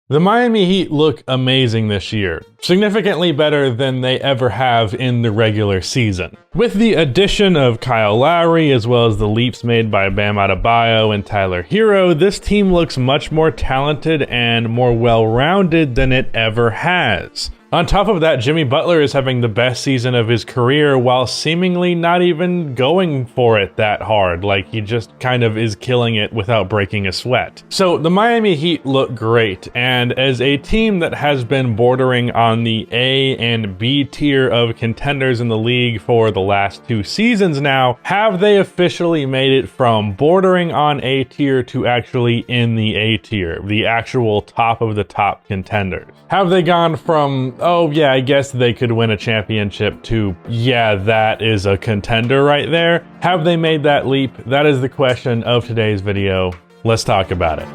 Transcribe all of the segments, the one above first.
The Miami Heat look amazing this year, significantly better than they ever have in the regular season. With the addition of Kyle Lowry, as well as the leaps made by Bam Adebayo and Tyler Hero, this team looks much more talented and more well-rounded than it ever has. On top of that, Jimmy Butler is having the best season of his career while seemingly not even going for it that hard, like he just kind of is killing it without breaking a sweat. So the Miami Heat look great, and as a team that has been bordering on the A and B tier of contenders in the league for the last 2 seasons now, have they officially made it from bordering on A tier to actually in the A tier, the actual top of the top contenders? Have they gone from, oh yeah, I guess they could win a championship, to, yeah, that is a contender right there? Have they made that leap? That is the question of today's video. Let's talk about it.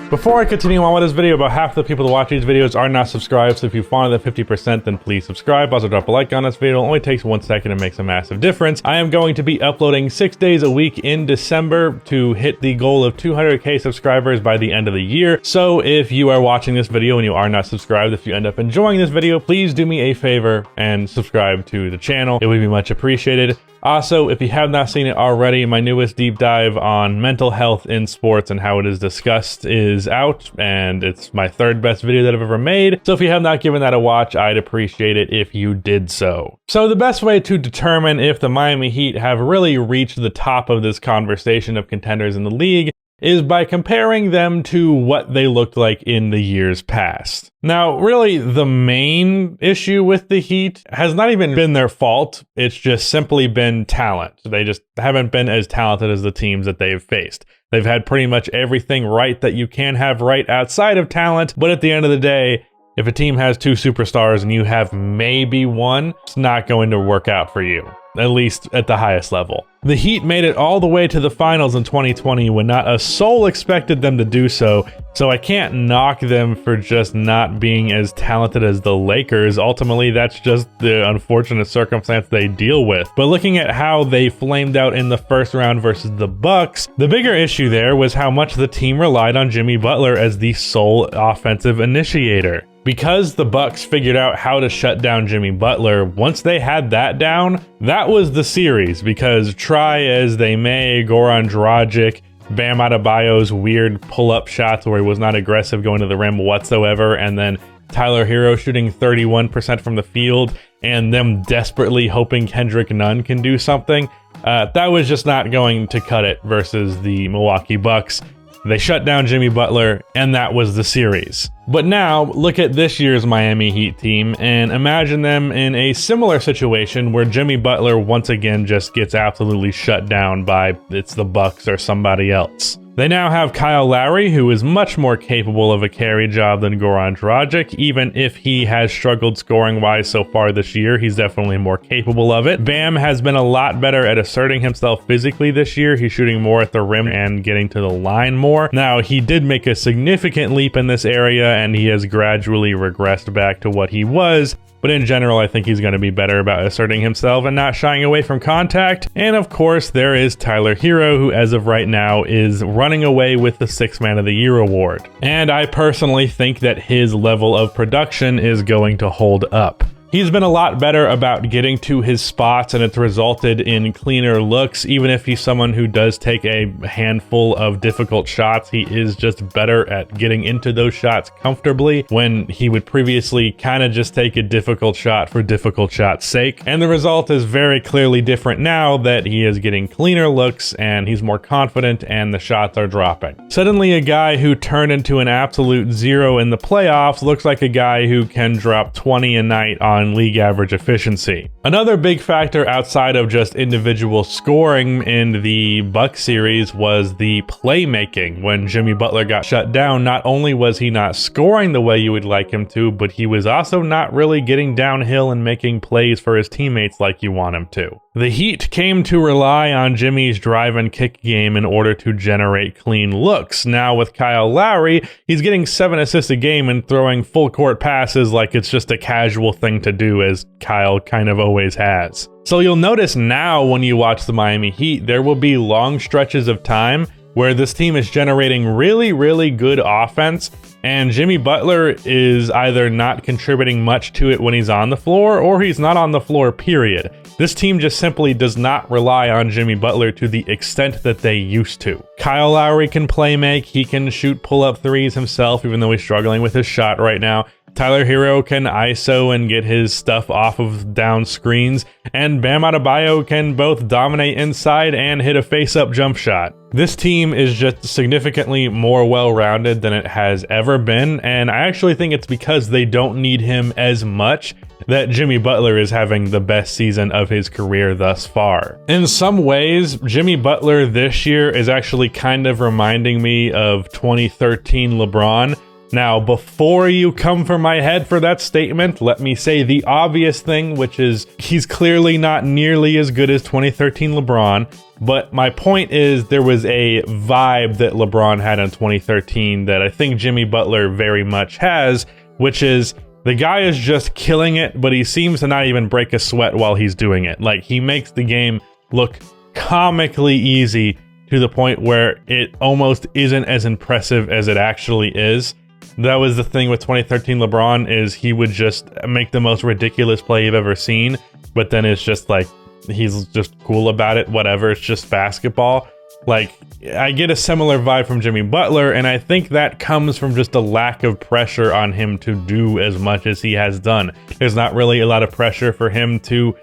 Before I continue on with this video, about half the people that watch these videos are not subscribed, so if you fall under the 50%, then please subscribe. Also drop a like on this video. It only takes 1 second and makes a massive difference. I am going to be uploading 6 days a week in December to hit the goal of 200k subscribers by the end of the year. So if you are watching this video and you are not subscribed, if you end up enjoying this video, please do me a favor and subscribe to the channel. It would be much appreciated. Also, if you have not seen it already, my newest deep dive on mental health in sports and how it is discussed is out, and it's my 3rd best video that I've ever made. So if you have not given that a watch, I'd appreciate it if you did so. So the best way to determine if the Miami Heat have really reached the top of this conversation of contenders in the league is by comparing them to what they looked like in the years past. Now, really, the main issue with the Heat has not even been their fault. It's just simply been talent. They just haven't been as talented as the teams that they've faced. They've had pretty much everything right that you can have right outside of talent, but at the end of the day, if a team has 2 superstars and you have maybe one, it's not going to work out for you, at least at the highest level. The Heat made it all the way to the finals in 2020 when not a soul expected them to do so, so I can't knock them for just not being as talented as the Lakers. Ultimately, that's just the unfortunate circumstance they deal with. But looking at how they flamed out in the first round versus the Bucks, the bigger issue there was how much the team relied on Jimmy Butler as the sole offensive initiator. Because the Bucks figured out how to shut down Jimmy Butler, once they had that down, that was the series, because try as they may, Goran Dragic, Bam Adebayo's weird pull-up shots where he was not aggressive going to the rim whatsoever, and then Tyler Hero shooting 31% from the field, and them desperately hoping Kendrick Nunn can do something, that was just not going to cut it versus the Milwaukee Bucks. They shut down Jimmy Butler, and that was the series. But now, look at this year's Miami Heat team, and imagine them in a similar situation where Jimmy Butler once again just gets absolutely shut down by it's the Bucks or somebody else. They now have Kyle Lowry, who is much more capable of a carry job than Goran Dragic. Even if he has struggled scoring-wise so far this year, he's definitely more capable of it. Bam has been a lot better at asserting himself physically this year. He's shooting more at the rim and getting to the line more. Now, he did make a significant leap in this area, and he has gradually regressed back to what he was. But in general, I think he's going to be better about asserting himself and not shying away from contact. And of course, there is Tyler Hero, who as of right now is running away with the 6th Man of the Year award. And I personally think that his level of production is going to hold up. He's been a lot better about getting to his spots, and it's resulted in cleaner looks. Even if he's someone who does take a handful of difficult shots, he is just better at getting into those shots comfortably, when he would previously kind of just take a difficult shot for difficult shot's sake. And the result is very clearly different now that he is getting cleaner looks and he's more confident and the shots are dropping. Suddenly, a guy who turned into an absolute zero in the playoffs looks like a guy who can drop 20 a night on league average efficiency. Another big factor outside of just individual scoring in the Bucks series was the playmaking. When Jimmy Butler got shut down, not only was he not scoring the way you would like him to, but he was also not really getting downhill and making plays for his teammates like you want him to. The Heat came to rely on Jimmy's drive and kick game in order to generate clean looks. Now with Kyle Lowry, he's getting 7 assists a game and throwing full court passes like it's just a casual thing to do, as Kyle kind of always has. So you'll notice now when you watch the Miami Heat, there will be long stretches of time where this team is generating really, really good offense, and Jimmy Butler is either not contributing much to it when he's on the floor, or he's not on the floor, period. This team just simply does not rely on Jimmy Butler to the extent that they used to. Kyle Lowry can play make, he can shoot pull-up threes himself, even though he's struggling with his shot right now. Tyler Hero can ISO and get his stuff off of down screens, and Bam Adebayo can both dominate inside and hit a face-up jump shot. This team is just significantly more well-rounded than it has ever been, and I actually think it's because they don't need him as much that Jimmy Butler is having the best season of his career thus far. In some ways, Jimmy Butler this year is actually kind of reminding me of 2013 LeBron. Now, before you come for my head for that statement, let me say the obvious thing, which is he's clearly not nearly as good as 2013 LeBron, but my point is there was a vibe that LeBron had in 2013 that I think Jimmy Butler very much has, which is the guy is just killing it, but he seems to not even break a sweat while he's doing it. Like, he makes the game look comically easy to the point where it almost isn't as impressive as it actually is. That was the thing with 2013 LeBron, is he would just make the most ridiculous play you've ever seen, but then it's just like, he's just cool about it, whatever, it's just basketball. Like, I get a similar vibe from Jimmy Butler, and I think that comes from just a lack of pressure on him to do as much as he has done. There's not really a lot of pressure for him to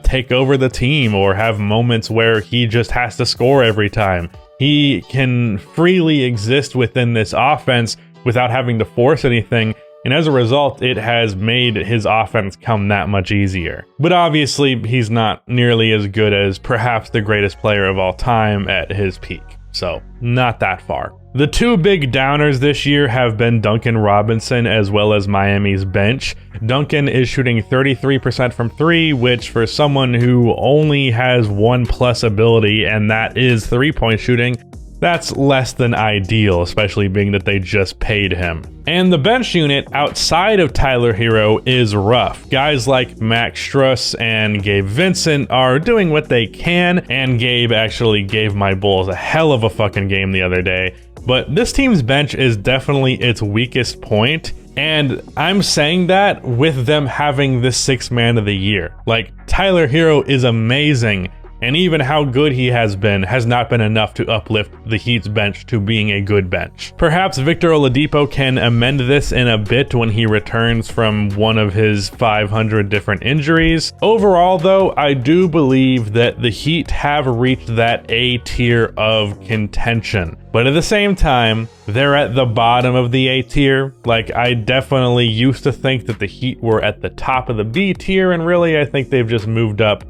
take over the team or have moments where he just has to score every time. He can freely exist within this offense without having to force anything, and as a result, it has made his offense come that much easier. But obviously, he's not nearly as good as perhaps the greatest player of all time at his peak, so not that far. The two big downers this year have been Duncan Robinson as well as Miami's bench. Duncan is shooting 33% from three, which for someone who only has 1+ ability, and that is three-point shooting, that's less than ideal, especially being that they just paid him. And the bench unit outside of Tyler Hero is rough. Guys like Max Strus and Gabe Vincent are doing what they can, and Gabe actually gave my Bulls a hell of a fucking game the other day. But this team's bench is definitely its weakest point, and I'm saying that with them having the 6th man of the year. Like, Tyler Hero is amazing, and even how good he has not been enough to uplift the Heat's bench to being a good bench. Perhaps Victor Oladipo can amend this in a bit when he returns from one of his 500 different injuries. Overall, though, I do believe that the Heat have reached that A tier of contention. But at the same time, they're at the bottom of the A tier. Like, I definitely used to think that the Heat were at the top of the B tier, and really I think they've just moved up,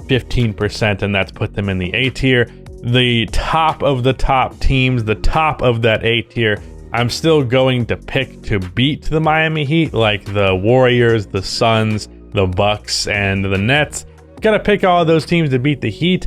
15%, and that's put them in the A tier. The top of the top teams, the top of that A tier, I'm still going to pick to beat the Miami Heat, like the Warriors, the Suns, the Bucks, and the Nets. Gotta pick all of those teams to beat the Heat,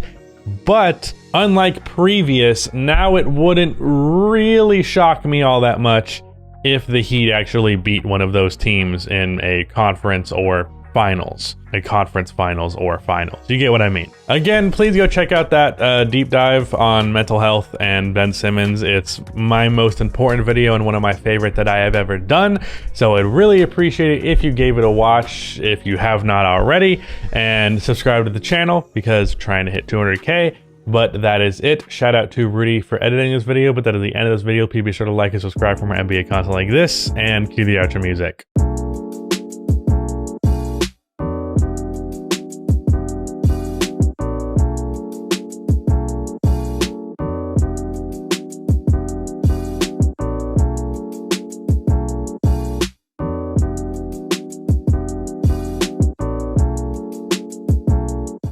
but unlike previous, now it wouldn't really shock me all that much if the Heat actually beat one of those teams in a conference or finals. A conference finals or finals. You get what I mean. Again, please go check out that deep dive on mental health and Ben Simmons. It's my most important video and one of my favorite that I have ever done. So I'd really appreciate it if you gave it a watch if you have not already, and subscribe to the channel because trying to hit 200K. But that is it. Shout out to Rudy for editing this video, but that is the end of this video. Please be sure to like and subscribe for more NBA content like this, and cue the outro music.